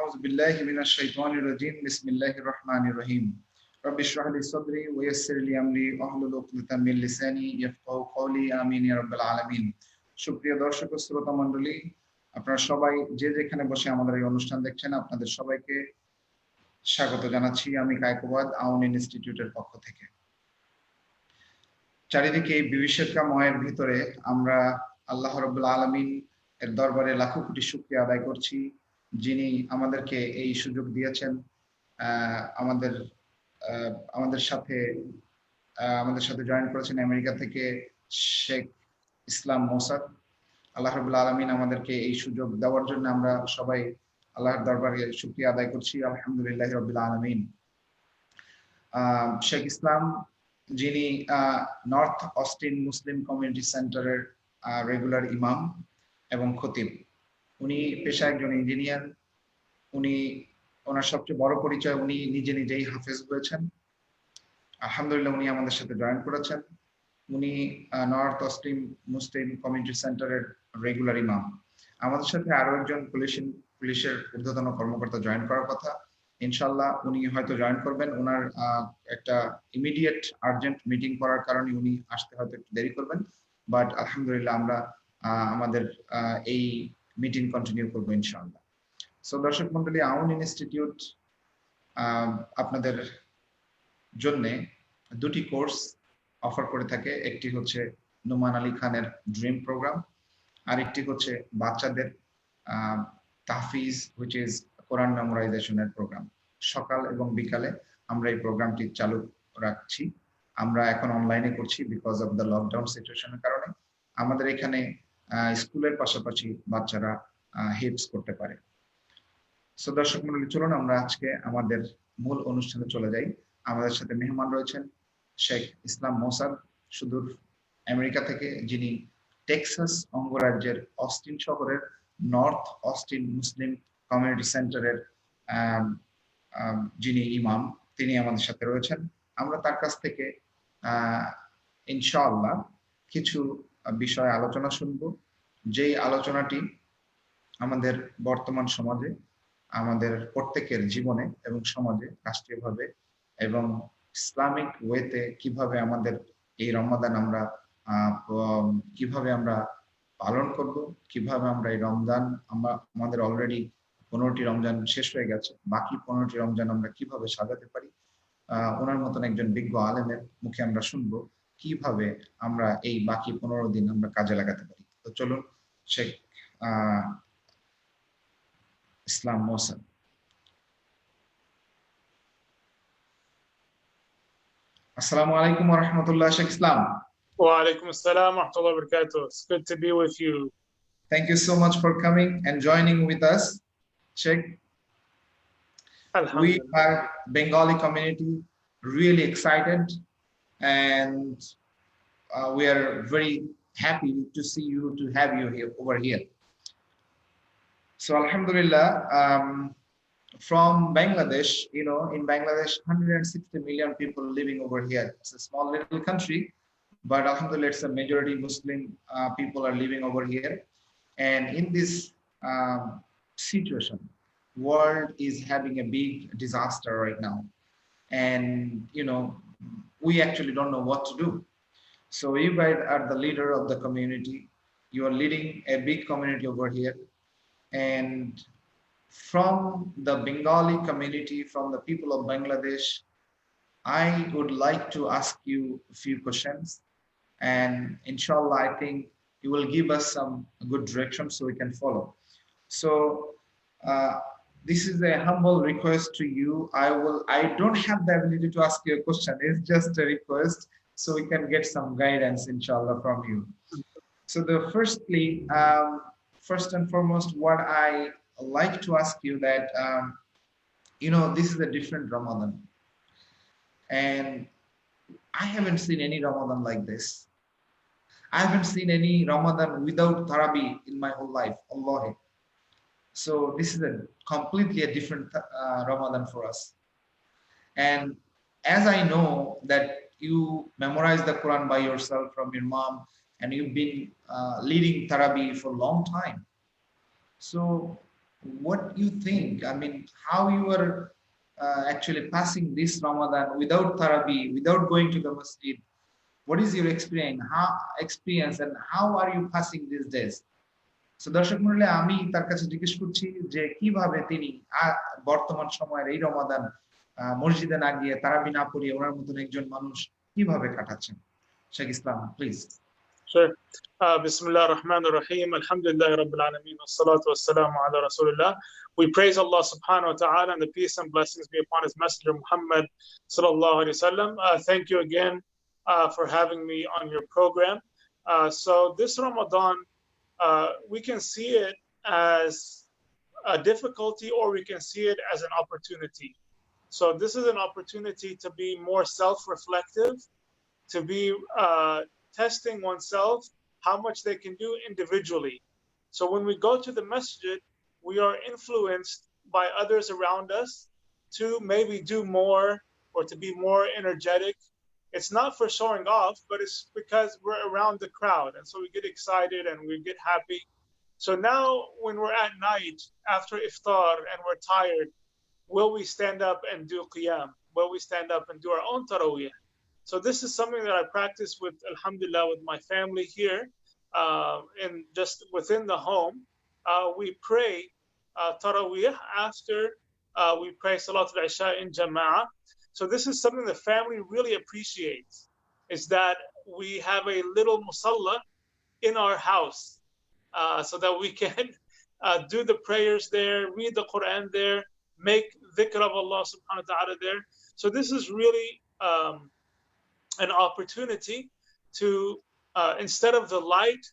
أعوذ بالله من الشيطان الرجيم بسم الله الرحمن الرحيم رب اشرح لي صدري ويسر لي أمري واحلل عقدة من لساني يفقهوا قولي آمين يا رب العالمين। সুপ্রিয় দর্শক ও শ্রোতা মণ্ডলী, আপনারা সবাই যে যেখানে বসে আমাদের এই অনুষ্ঠান দেখছেন, আপনাদের সবাইকে স্বাগত জানাচ্ছি আমি কায়কোবাদ আউন ইনস্টিটিউটের পক্ষ থেকে। চারিদিকে এই বিভীষিকাময়ের ভিতরে আমরা আল্লাহ রাব্বুল আলামিন এর দরবারে লাখো কোটি শুকরিয়া আদায় করছি, যিনি আমাদেরকে এই সুযোগ দিয়েছেন। আমাদের সাথে জয়েন করেছেন আমেরিকা থেকে শেখ ইসলাম মোসাদ। আল্লাহ রাব্বুল আলামিন আমাদেরকে এই সুযোগ দেওয়ার জন্য আমরা সবাই আল্লাহর দরবারে শুকরিয়া আদায় করছি, আলহামদুলিল্লাহ রাব্বিল আলামিন। শেখ ইসলাম, যিনি নর্থ অস্টিন মুসলিম কমিউনিটি সেন্টারের রেগুলার ইমাম এবং খতিব। উনি পেশায় একজন ইঞ্জিনিয়ার। ওনার সবচেয়ে বড় পরিচয়, উনি নিজেই হাফেজ হয়েছেন। আলহামদুলিল্লাহ উনি আমাদের সাথে জয়েন করেছেন। উনি নর্থ অস্টিন মুসলিম কমিউনিটি সেন্টারের রেগুলার ইমাম। আমাদের সাথে আরো একজন পুলিশের ঊর্ধ্বতন কর্মকর্তা জয়েন করার কথা, ইনশাল্লাহ উনি হয়তো জয়েন করবেন। ওনার একটা ইমিডিয়েট আর্জেন্ট মিটিং করার কারণে উনি আসতে হয়তো একটু দেরি করবেন, বাট আলহামদুলিল্লাহ আমরা আমাদের এই মিটিং কন্টিনিউ করবো ইনশাআল্লাহ। সো দর্শক মন্ডলী, আউন ইনস্টিটিউট আপনাদের জন্য দুটি কোর্স অফার করে থাকে। একটি হচ্ছে নোমান আলী খানের ড্রিম প্রোগ্রাম, আর একটি হচ্ছে বাচ্চাদের Tahfiz which is Quran মেমোরাইজেশনের programme. সকাল এবং বিকালে আমরা এই প্রোগ্রামটি চালু রাখছি। আমরা এখন অনলাইনে করছি বিকজ অফ দ্য লকডাউন সিচুয়েশনের কারণে। আমাদের এখানে স্কুলের পাশাপাশি বাচ্চারা হিপস করতে পারে। সো দর্শক মণ্ডলী, চলুন আমরা আজকে আমাদের মূল অনুষ্ঠানে চলে যাই। আমাদের সাথে মেহমান রয়েছেন শেখ ইসলাম মোসাদ, সুদূর আমেরিকা থেকে, যিনি টেক্সাস অঙ্গরাজ্যের অস্টিন শহরের নর্থ অস্টিন মুসলিম কমিউনিটি সেন্টারের যিনি ইমাম, তিনি আমাদের সাথে রয়েছেন। আমরা তার কাছ থেকে ইনশাআল্লাহ কিছু বিষয় আলোচনা শুনব, যেই আলোচনাটি আমাদের বর্তমান সমাজে, আমাদের প্রত্যেকের জীবনে এবং সমাজে রাষ্ট্রীয়ভাবে এবং ইসলামিক ওয়েতে কিভাবে আমাদের এই রমাদান আমরা কিভাবে আমরা পালন করব, কিভাবে আমরা এই রমজান, আমাদের অলরেডি 15টি রমজান শেষ হয়ে গেছে, বাকি 15টি রমজান আমরা কিভাবে সাজাতে পারি, ওনার মতন একজন বিজ্ঞ আলেমের মুখে আমরা শুনবো কিভাবে আমরা এই বাকি 15 দিন আমরা কাজে লাগাতে পারি। তো চলুন শেখ ইসলাম Mossad. Assalamu alaikum wa rahmatullah, Sheikh Islam. Wa alaikum assalam wa rahmatullahi wa barakatuh. It's good to be with you. Thank you so much for coming and joining with us, Sheikh. We are Bengali community, really excited, and we are very happy to see you, to have you here over here. So alhamdulillah, from Bangladesh, you know, in Bangladesh 160 million people living over here. It's a small little country, but alhamdulillah it's a majority Muslim people are living over here. And in this situation, world is having a big disaster right now, and you know, we actually don't know what to do. So you guys are the leader of the community. You are leading a big community over here, and from the Bengali community, from the people of Bangladesh, I would like to ask you a few questions, and inshallah I think you will give us some good direction so we can follow. So this is a humble request to you. I don't have the ability to ask you a question, it's just a request so we can get some guidance inshallah from you. So first and foremost, what I like to ask you that you know, this is a different Ramadan, and I haven't seen any Ramadan like this. I haven't seen any Ramadan without Tarabi in my whole life, Allah. So this is a completely a different Ramadan for us. And as I know that you memorize the Quran by yourself from your mom, and you've been leading Tarabi for a long time. So what you think? I mean, how you are actually passing this Ramadan without Tarabi, without going to the masjid? What is your experience and how are you passing these days? So দর্শক মণ্ডলী, আমি তার কাছে জিজ্ঞেস করছি যে কিভাবে তিনি বর্তমান সময়ের এই রমাদান মসজিদে না গিয়ে তারাবি না পড়িয়ে ওনার মতন একজন মানুষ কিভাবে কাটাচ্ছেন। শেখ ইসলাম, please. Sure. Bismillah ar-Rahman ar-Rahim. Alhamdulillah Rabbil Alameen. Wassalatu wassalamu ala Rasulillah. We praise Allah subhanahu wa ta'ala and the peace and blessings be upon His Messenger Muhammad sallallahu alayhi wa sallam. Thank you again for having me on your program. So this Ramadan, we can see it as a difficulty or we can see it as an opportunity. So this is an opportunity to be more self-reflective, to be testing oneself, how much they can do individually. So when we go to the masjid, we are influenced by others around us to maybe do more or to be more energetic. It's not for showing off, but it's because we're around the crowd. And so we get excited and we get happy. So now when we're at night after iftar and we're tired, will we stand up and do qiyam? Will we stand up and do our own tarawih? So this is something that I practice with, alhamdulillah, with my family here, and just within the home. We pray tarawih after we pray Salat al-Isha in Jama'ah. So this is something the family really appreciates, is that we have a little musalla in our house, so that we can do the prayers there, read the Quran there, make dhikr of Allah subhanahu wa ta'ala there. So this is really an opportunity to, instead of the light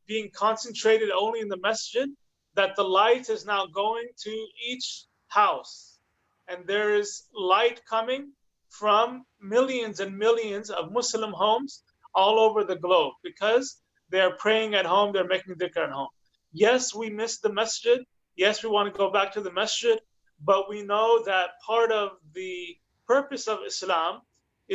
being concentrated only in the masjid, that the light is now going to each house. And there is light coming from millions and millions of Muslim homes all over the globe because they are praying at home, they're making dhikr at home. Yes, we miss the masjid. Yes, we want to go back to the masjid, but we know that part of the purpose of Islam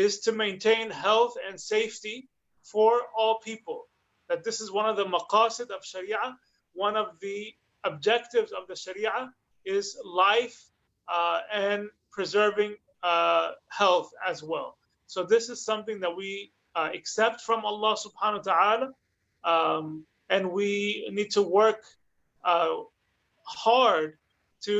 is to maintain health and safety for all people. That this is one of the maqasid of Sharia, one of the objectives of the Sharia is life and preserving health as well. So this is something that we accept from Allah subhanahu wa ta'ala, and we need to work hard to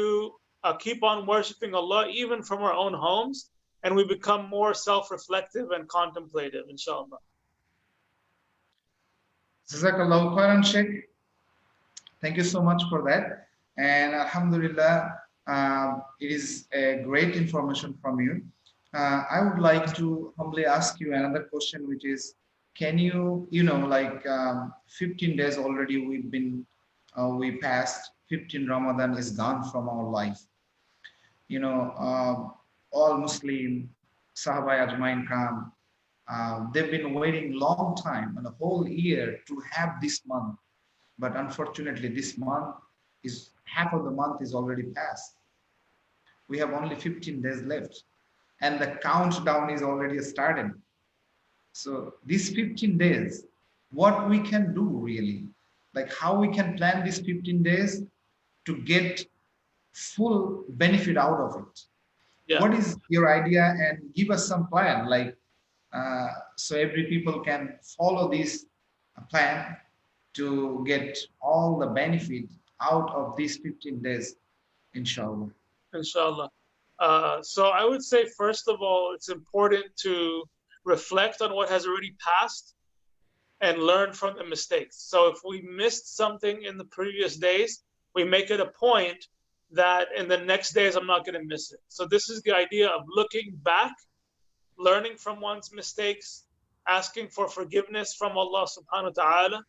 keep on worshiping Allah even from our own homes, and we become more self-reflective and contemplative, inshallah. Jazakallahu khairan, Sheikh. Thank you so much for that. And alhamdulillah, it is a great information from you. I would like to humbly ask you another question, which is, can you, 15 days already we passed, 15 Ramadan is gone from our life. All Muslim, Sahaba Ajmain Kram, they've been waiting long time and a whole year to have this month. But unfortunately, this month is, half of the month is already passed. We have only 15 days left and the countdown is already started. So these 15 days, what we can do really, like how we can plan these 15 days to get full benefit out of it. Yeah. What is your idea, and give us some plan, like so every people can follow this plan to get all the benefit out of these 15 days, inshallah. Inshallah. So I would say, first of all, it's important to reflect on what has already passed and learn from the mistakes. So if we missed something in the previous days, we make it a point that in the next days, I'm not going to miss it. So this is the idea of looking back, learning from one's mistakes, asking for forgiveness from Allah subhanahu wa ta'ala,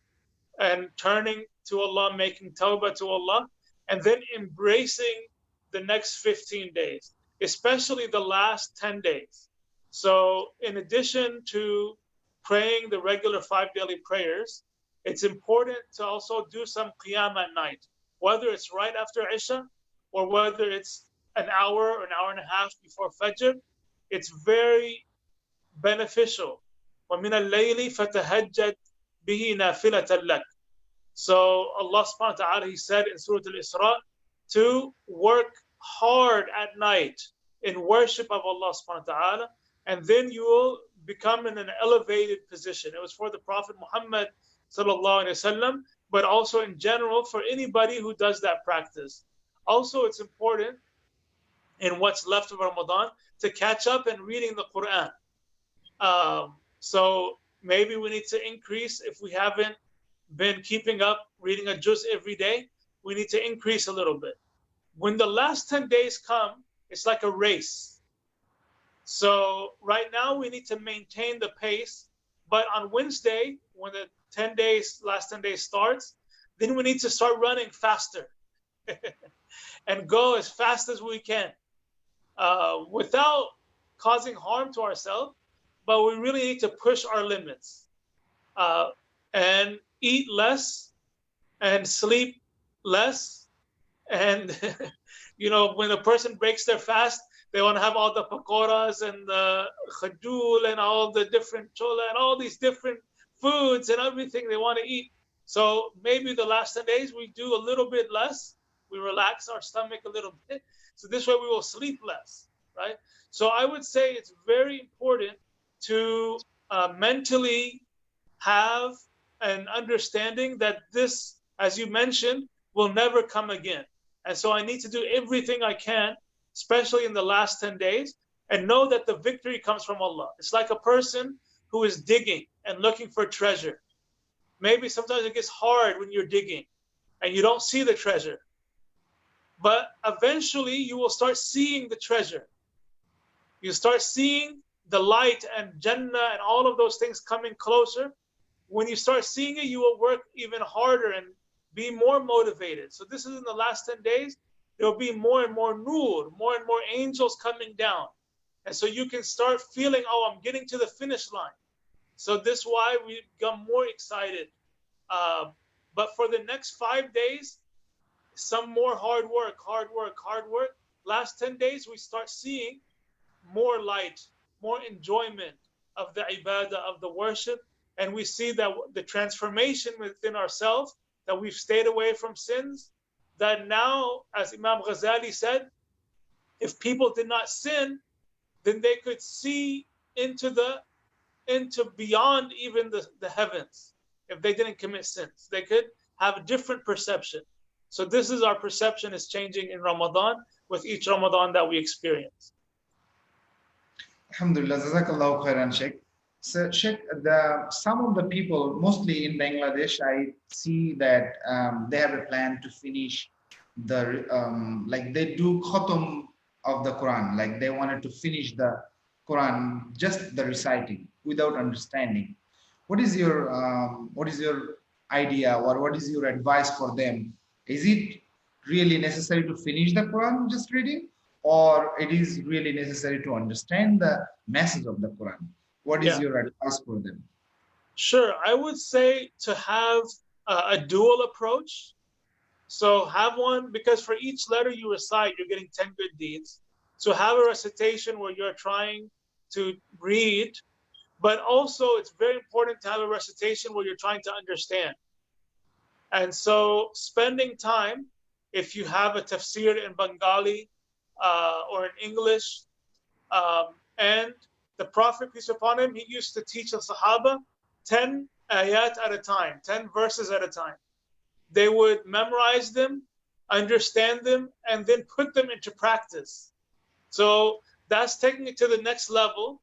and turning to Allah, making tawbah to Allah, and then embracing the next 15 days, especially the last 10 days. So in addition to praying the regular 5 daily prayers, it's important to also do some qiyam at night, whether it's right after Isha or whether it's an hour or an hour and a half before Fajr. It's very beneficial. وَمِنَ اللَّيْلِ فَتَهَجَّدْ بِهِ نَافِلَةً لَكَ. So Allah subhanahu wa ta'ala, He said in Surah Al-Isra to work hard at night in worship of Allah subhanahu wa ta'ala, and then you will become in an elevated position. It was for the Prophet Muhammad sallallahu alaihi wasallam, but also in general for anybody who does that practice. Also, it's important in what's left of Ramadan to catch up in reading the Quran. So maybe we need to increase, if we haven't been keeping up reading a juz every day, we need to increase a little bit. When the last 10 days come, it's like a race. So right now we need to maintain the pace, but on Wednesday, when the last 10 days starts, then we need to start running faster and go as fast as we can without causing harm to ourselves, but we really need to push our limits and eat less and sleep less. And when a person breaks their fast, they want to have all the pakoras and the khajul and all the different chola and all these different foods and everything they want to eat. So maybe the last 10 days we do a little bit less. We relax our stomach a little bit. So this way we will sleep less, right? So I would say it's very important to mentally have an understanding that this, as you mentioned, will never come again. And so I need to do everything I can, especially in the last 10 days, and know that the victory comes from Allah. It's like a person who is digging and looking for treasure. Maybe sometimes it gets hard when you're digging and you don't see the treasure. But eventually you will start seeing the treasure. You start seeing the light and Jannah and all of those things coming closer. When you start seeing it, you will work even harder and be more motivated. So this is in the last 10 days. There will be more and more nur, more and more angels coming down. And so you can start feeling, oh, I'm getting to the finish line. So this is why we become more excited. But for the next 5 days, some more hard work. Last 10 days, we start seeing more light, more enjoyment of the ibadah, of the worship. And we see that the transformation within ourselves, that we've stayed away from sins, that now, as Imam Ghazali said, if people did not sin, then they could see into beyond even the heavens. If they didn't commit sins, they could have a different perception. So this is our perception is changing in Ramadan with each Ramadan that we experience. Alhamdulillah, Jazakallahu khairan, Sheikh. So, Sheikh, some of the people, mostly in Bangladesh, I see that they have a plan to finish like they do khatam of the Quran, like they wanted to finish the Quran, just the reciting without understanding. What is your idea, or what is your advice for them? Is it really necessary to finish the Quran just reading, or it is really necessary to understand the message of the Quran? What is your advice for them? Sure, I would say to have a dual approach. So have one, because for each letter you recite, you're getting 10 good deeds. So have a recitation where you're trying to read, but also it's very important to have a recitation where you're trying to understand. And so spending time, if you have a tafsir in Bengali or in English, and the Prophet, peace upon him, he used to teach the Sahaba 10 ayat at a time, 10 verses at a time. They would memorize them, understand them, and then put them into practice. So that's taking it to the next level,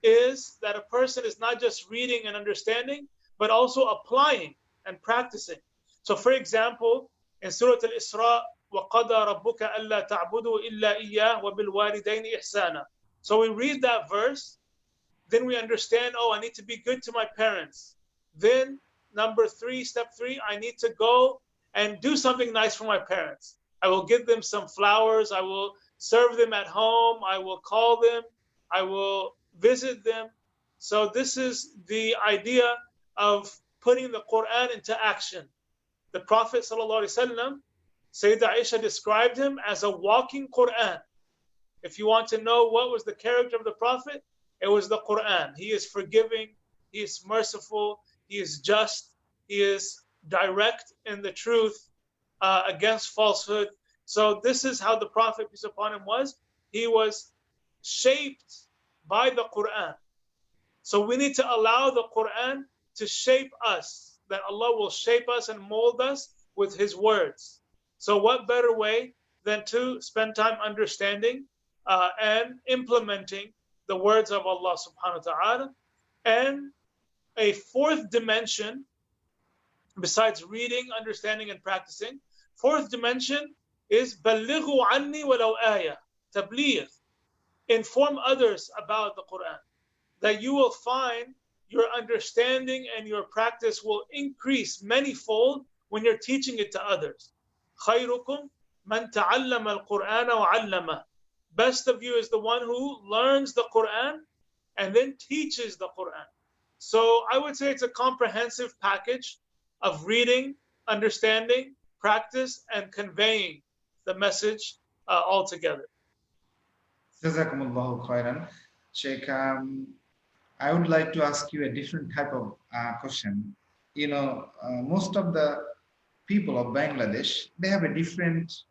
is that a person is not just reading and understanding, but also applying and practicing. So for example, in Surah Al-Isra, وَقَضَى رَبُّكَ أَلَّا تَعْبُدُوا إِلَّا إِيَّاهُ وَبِالْوَالِدَيْنِ إِحْسَانًا. So we read that verse, then we understand, oh, I need to be good to my parents. Then step 3, I need to go and do something nice for my parents. I will give them some flowers. I will serve them at home. I will call them. I will visit them. So this is the idea of putting the Quran into action. The Prophet ﷺ, Sayyidah Aisha described him as a walking Quran. If you want to know what was the character of the Prophet, it was the Quran. He is forgiving, he is merciful, he is just, he is direct in the truth against falsehood. So this is how the Prophet, peace upon him, was. He was shaped by the Quran. So we need to allow the Quran to shape us, that Allah will shape us and mold us with His words. So what better way than to spend time understanding and implementing the words of Allah subhanahu wa ta'ala. And a fourth dimension, besides reading, understanding, and practicing, fourth dimension is بَلِّغُوا عَنِّي وَلَوْ آيَةً, tabligh. Inform others about the Quran, that you will find your understanding and your practice will increase manyfold when you're teaching it to others. خَيْرُكُمْ مَنْ تَعَلَّمَ الْقُرْآنَ وَعَلَّمَهُ. Best of you is the one who learns the Quran and then teaches the Quran. So I would say it's a comprehensive package of reading, understanding, practice, and conveying the message altogether. Jazakumullahu khairan. Sheikh, I would like to ask you a different type of question. You know, most of the people of Bangladesh, they have a different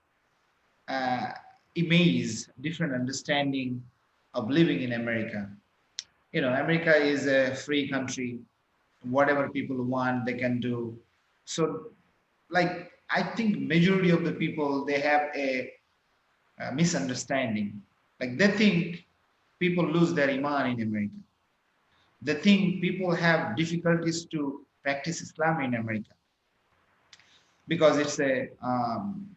image, different understanding of living in America. You know, America is a free country. Whatever people want, they can do. So, like, I think majority of the people, they have a misunderstanding. Like, they think people lose their iman in America. They think people have difficulties to practice Islam in America because it's a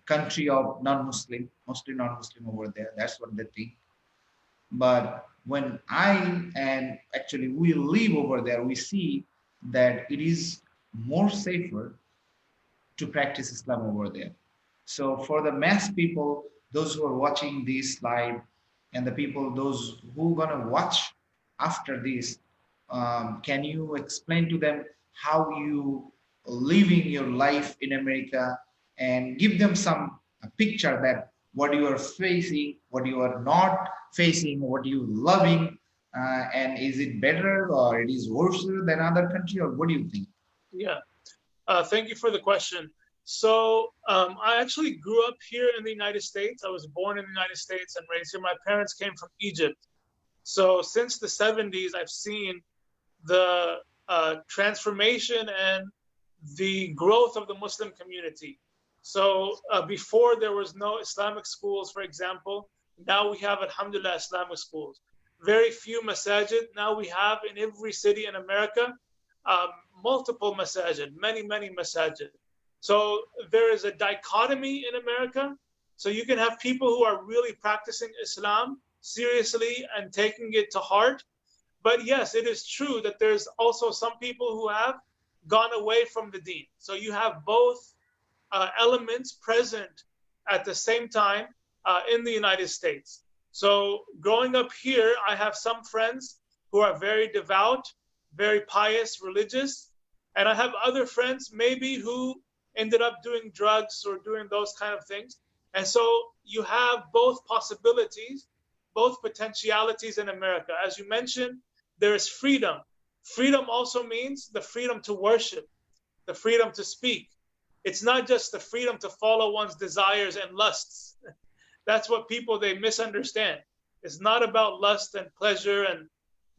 country of non-Muslim, mostly non-Muslim over there. That's what they think. But when I and actually we live over there, we see that it is more safer to practice Islam over there. So for the mass people, those who are watching this live, and the people, those who are gonna watch after this, can you explain to them how you living your life in America and give them some picture that what you are facing, what you are not facing, what you loving, and is it better or it is worse than other country, or what do you think? Yeah, thank you for the question. So I actually grew up here in the United States. I was born in the United States and raised here. My parents came from Egypt. So since the 70s, I've seen the transformation and the growth of the Muslim community. So before there was no Islamic schools, for example. Now we have, alhamdulillah, Islamic schools. Very few masajid. Now we have in every city in America, multiple masajid, many masajid. So there is a dichotomy in America. So you can have people who are really practicing Islam seriously and taking it to heart. But yes, it is true that there's also some people who have gone away from the deen. So you have both elements present at the same time in the United States. So growing up here, I have some friends who are very devout, very pious, religious. And I have other friends maybe who ended up doing drugs or doing those kind of things. And so you have both possibilities, both potentialities in America. As you mentioned, there is freedom. Freedom also means the freedom to worship, the freedom to speak. It's not just the freedom to follow one's desires and lusts. That's what people, they misunderstand. It's not about lust and pleasure. And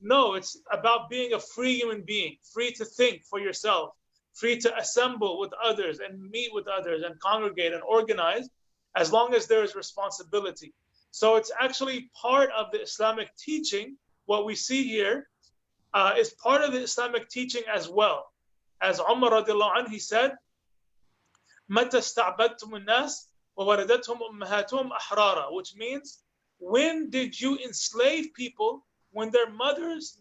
no, it's about being a free human being, free to think for yourself, free to assemble with others and meet with others and congregate and organize, as long as there is responsibility. So it's actually part of the Islamic teaching. What we see here is part of the Islamic teaching as well. As Umar radiallahu anhu, he said, مَتَى اسْتَعْبَدْتُمُ النَّاسِ وَوَلَدَتْهُمْ أُمَّهَاتُهُمْ أَحْرَارًا, which means, when did you enslave people? When their mothers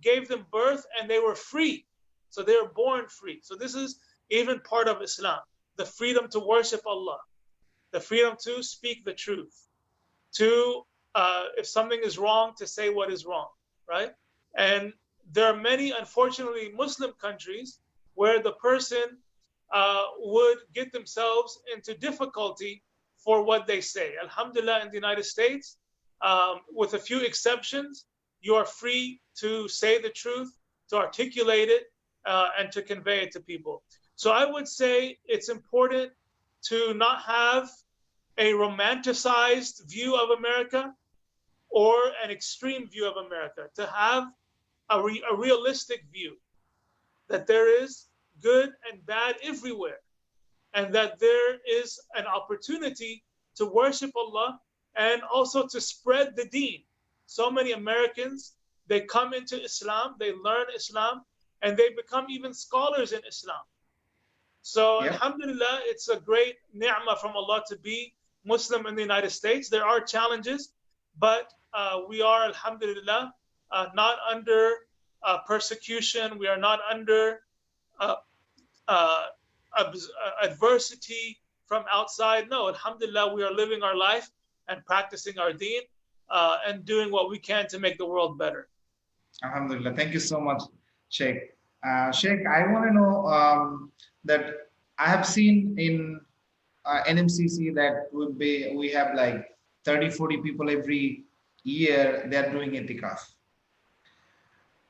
gave them birth and they were free. So they were born free. So this is even part of Islam, the freedom to worship Allah, the freedom to speak the truth, to, if something is wrong, to say what is wrong, right? And there are many, unfortunately, Muslim countries where the person would get themselves into difficulty for what they say. Alhamdulillah, in the United States, with a few exceptions, you are free to say the truth, to articulate it, and to convey it to people. So I would say it's important to not have a romanticized view of America or an extreme view of America, to have a realistic view that there is good and bad everywhere, and that there is an opportunity to worship Allah and also to spread the deen. So many Americans, they come into Islam, they learn Islam, and they become even scholars in Islam. So Yep. alhamdulillah, it's a great ni'mah from Allah to be Muslim in the United States. There are challenges, but we are alhamdulillah not under persecution. We are not under adversity from outside. No, alhamdulillah, we are living our life and practicing our deen and doing what we can to make the world better. Alhamdulillah. Thank you so much, Sheikh. Sheikh, I want to know that I have seen in NMCC that we have like 30-40 people every year. They are doing itikaf.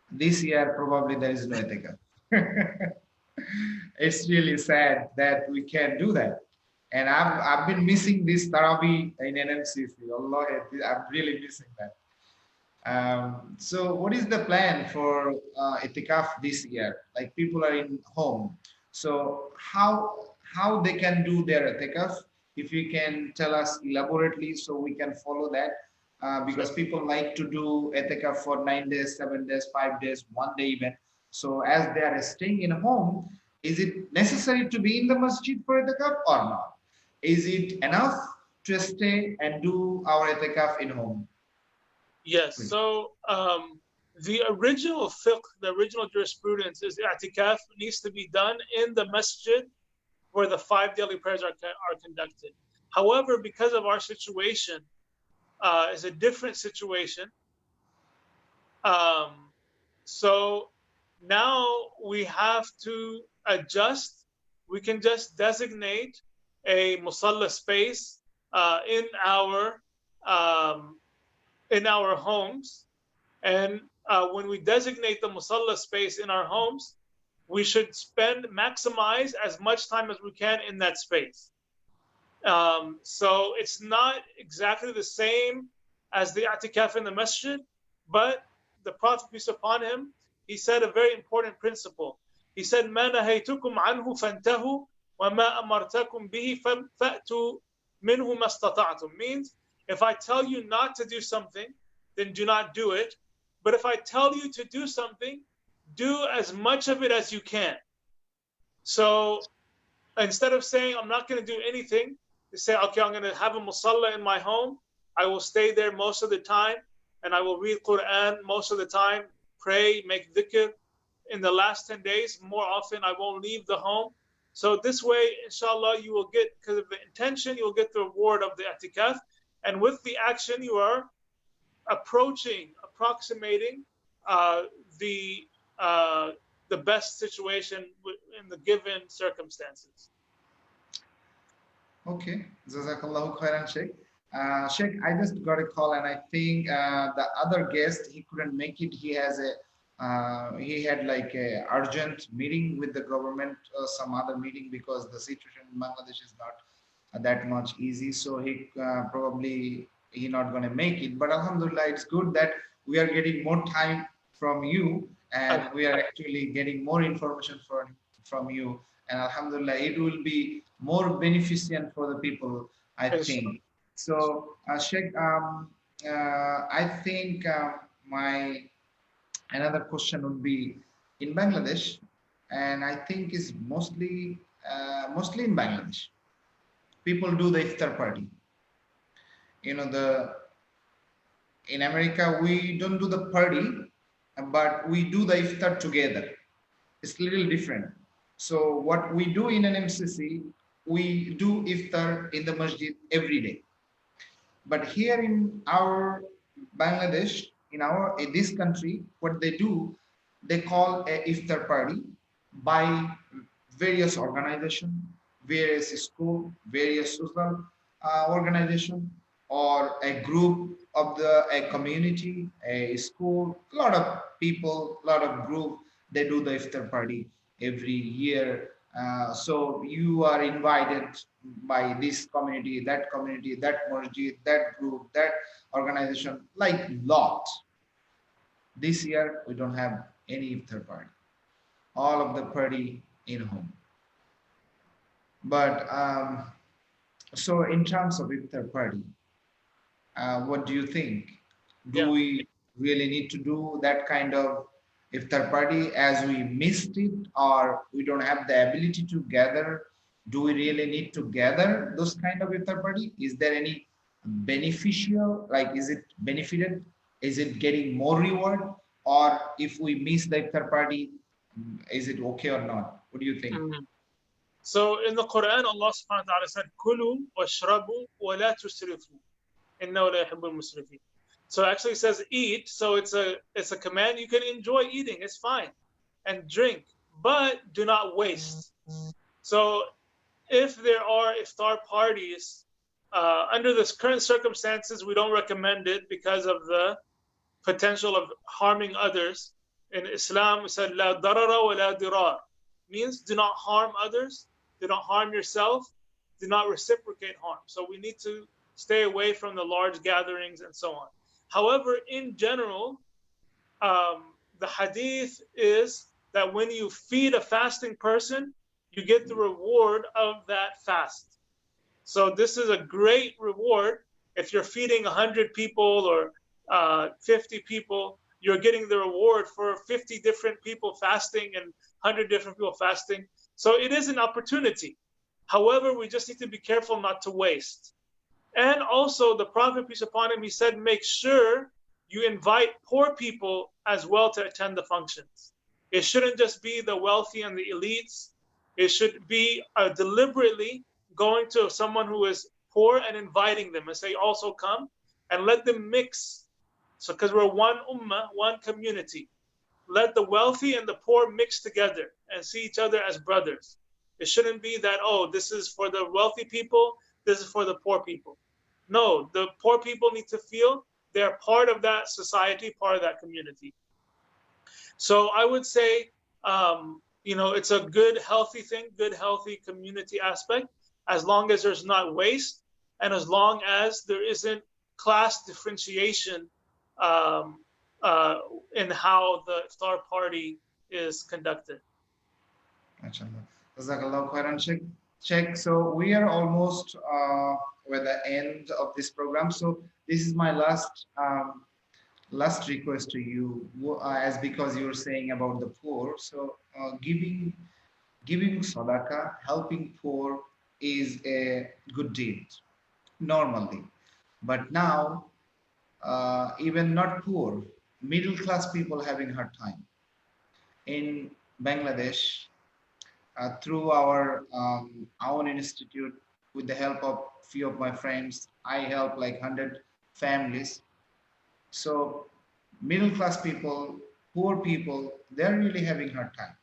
This year probably there is no itikaf. It's really sad that we can't do that. And I've been missing this Taraweeh in NMCC. Allah, I'm really missing that. So what is the plan for itikaf this year? Like people are in home. So how they can do their itikaf? If you can tell us elaborately so we can follow that. Because people like to do itikaf for 9 days, 7 days, 5 days, 1 day even. So as they are staying in home, is it necessary to be in the masjid for itikaf or not? Is it enough to stay and do our itikaf in home? Yes. So the original fiqh, the original jurisprudence is i'tikaf needs to be done in the masjid where the 5 daily prayers are conducted. However, because of our situation, is a different situation. So now we have to adjust. We can just designate a musalla space in our homes, and when we designate the musalla space in our homes, we should maximize as much time as we can in that space. So it's not exactly the same as the i'tikaf in the masjid, but the Prophet, peace upon him, he said a very important principle. He said, مَا نَهَيْتُكُمْ عَنْهُ فَانْتَهُوا وَمَا أَمَرْتَكُمْ بِهِ فَأْتُوا مِنْهُ مَا اسْتَطَعْتُمْ. Means, if I tell you not to do something, then do not do it. But if I tell you to do something, do as much of it as you can. So instead of saying, I'm not going to do anything, you say, okay, I'm going to have a musalla in my home. I will stay there most of the time, and I will read Quran most of the time, pray, make dhikr. In the last 10 days, more often, I won't leave the home. So this way, inshallah, you will get, because of the intention, you will get the reward of the i'tikaf. And with the action, you are approximating the best situation in the given circumstances. Okay, Jazakallahu khairan, Sheikh. Sheikh, I just got a call, and I think the other guest, he couldn't make it. He had like a urgent meeting with the government, some other meeting, because the situation in Bangladesh is not that much easy. So he not going to make it. But alhamdulillah, it's good that we are getting more time from you, and we are actually getting more information from you. And alhamdulillah, it will be more beneficent for the people, I think. So, Sheikh, I think my another question would be in Bangladesh, and I think is mostly in Bangladesh. People do the iftar party. You know, in America we don't do the party, but we do the iftar together. It's a little different. So what we do in an MCC, we do iftar in the masjid every day. But here in our Bangladesh, in this country, what they do, they call a iftar party by various organizations, various school, various social organization, or a group of a community, a school, a lot of people, a lot of group, they do the iftar party every year So you are invited by this community, that masjid, that group, that organization, like lot. This year we don't have any iftar party. All of the party in home. But so in terms of iftar party, what do you think? Do Yeah. we really need to do that kind of iftar party as we missed it, or we don't have the ability to gather? Do we really need to gather those kind of iftar party? Is there any beneficial, like is it benefited? Is it getting more reward? Or if we miss the iftar party, is it okay or not? What do you think? So in the Quran, Allah subhanahu wa ta'ala said, Kulu washrabu wa la tusrifu. Innahu la yuhibbul musrifin. So it actually says eat, so it's a command. You can enjoy eating, it's fine, and drink, but do not waste. So if there are iftar parties, under this current circumstances, we don't recommend it because of the potential of harming others. In Islam, we said la darara wa la dirar, means do not harm others, do not harm yourself, do not reciprocate harm. So we need to stay away from the large gatherings and so on. However, in general, the hadith is that when you feed a fasting person, you get the reward of that fast. So this is a great reward. If you're feeding 100 people or 50 people, you're getting the reward for 50 different people fasting and 100 different people fasting. So it is an opportunity. However, we just need to be careful not to waste. And also the Prophet, peace upon him, he said, make sure you invite poor people as well to attend the functions. It shouldn't just be the wealthy and the elites. It should be deliberately going to someone who is poor and inviting them and say, also come, and let them mix. So because we're one ummah, one community. Let the wealthy and the poor mix together and see each other as brothers. It shouldn't be that, oh, this is for the wealthy people, this is for the poor people. No, the poor people need to feel they're part of that society, part of that community. So I would say, it's a good, healthy thing, good, healthy community aspect, as long as there's not waste and as long as there isn't class differentiation in how the iftar party is conducted. Sheikh, so we are almost with the end of this program. So this is my last request to you, as because you're saying about the poor. So giving sadaqah, helping poor is a good deed normally, but now even not poor, middle class people having hard time in Bangladesh. Through our own institute, with the help of few of my friends, I help like 100 families. So middle class people, poor people, they're really having hard time.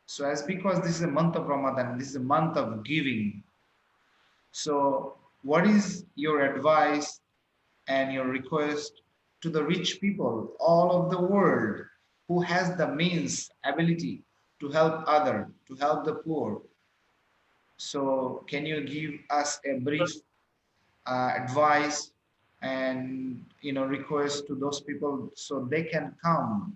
So as because this is a month of Ramadan, this is a month of giving. So what is your advice and your request to the rich people all of the world who has the means, ability to help other, to help the poor? So can you give us a brief advice and request to those people so they can come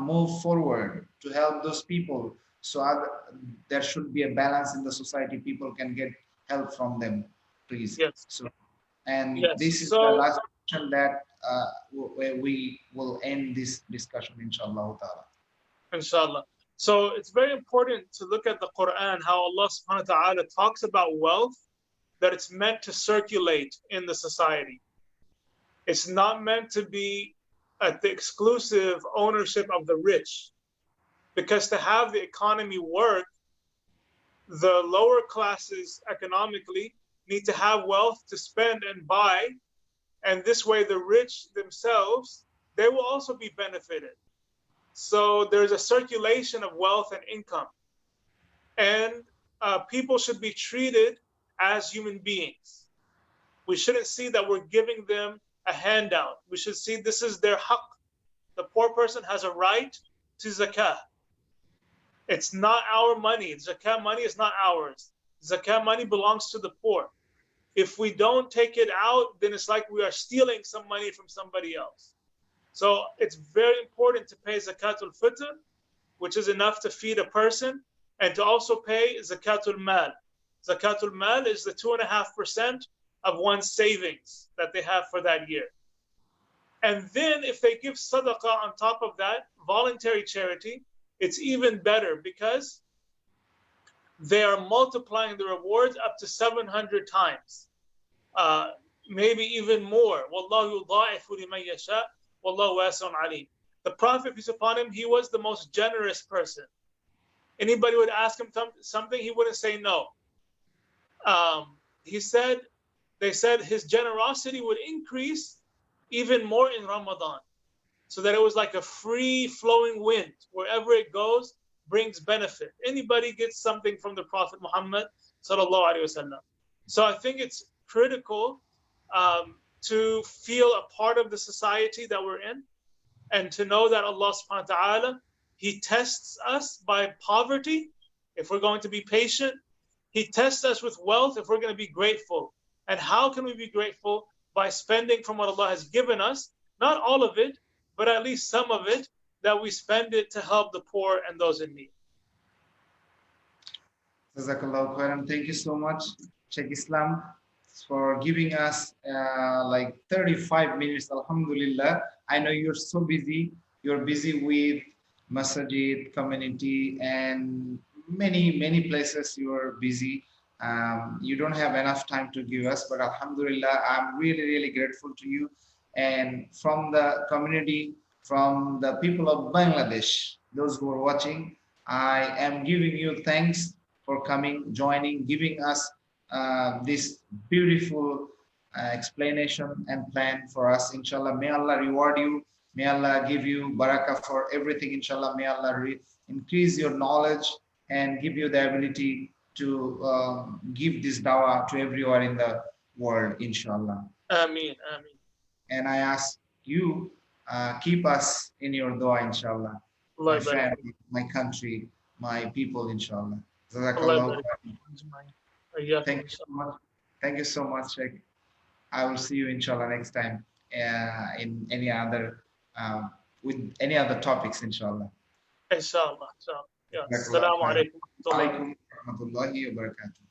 move forward to help those people, so there should be a balance in the society, people can get help from them, please. Yes. So, and yes. this is the last question that where we will end this discussion, inshallah ta'ala. Inshallah. So it's very important to look at the Quran, how Allah subhanahu wa ta'ala talks about wealth, that it's meant to circulate in the society. It's not meant to be at the exclusive ownership of the rich. Because to have the economy work, the lower classes economically need to have wealth to spend and buy. And this way the rich themselves, they will also be benefited. So there's a circulation of wealth and income. And people should be treated as human beings. We shouldn't see that we're giving them a handout. We should see this is their haqq. The poor person has a right to zakah. It's not our money. Zakat money is not ours. Zakat money belongs to the poor. If we don't take it out, then it's like we are stealing some money from somebody else. So it's very important to pay zakatul fitr, which is enough to feed a person, and to also pay zakatul mal. Zakatul mal is the 2.5% of one's savings that they have for that year. And then if they give sadaqah on top of that, voluntary charity, it's even better because they are multiplying the rewards up to 700 times, maybe even more. Wallahu yudha'ifu liman yasha, wallahu wasi'un alim. The Prophet, peace upon him, he was the most generous person. Anybody would ask him something, he wouldn't say no. They said his generosity would increase even more in Ramadan, so that it was like a free flowing wind. Wherever it goes, brings benefit. Anybody gets something from the Prophet Muhammad sallallahu alaihi wasallam. So I think it's critical to feel a part of the society that we're in, and to know that Allah subhanahu wa ta'ala, He tests us by poverty if we're going to be patient. He tests us with wealth if we're going to be grateful. And how can we be grateful? By spending from what Allah has given us, not all of it, but at least some of it, that we spend it to help the poor and those in need. Jazakallahu khairan. Thank you so much, Sheikh Islam, for giving us like 35 minutes. Alhamdulillah. I know you're so busy. You're busy with masajid, community, and many places you are busy. You don't have enough time to give us, but alhamdulillah, I'm really grateful to you. And from the community, from the people of Bangladesh, those who are watching, I am giving you thanks for coming, joining, giving us this beautiful explanation and plan for us. Inshallah, may Allah reward you. May Allah give you barakah for everything. Inshallah, may Allah increase your knowledge and give you the ability to give this dawah to everyone in the world, inshallah. Ameen, ameen. And I ask you, keep us in your dua, inshallah. My family, my country, my people, inshallah. Thank you so much. Thank you so much, Sheikh. I will see you, inshallah, next time in any other, with any other topics, inshallah. Inshallah. Yeah. Assalamu alaikum. Wa rahmatullahi wa barakatuh.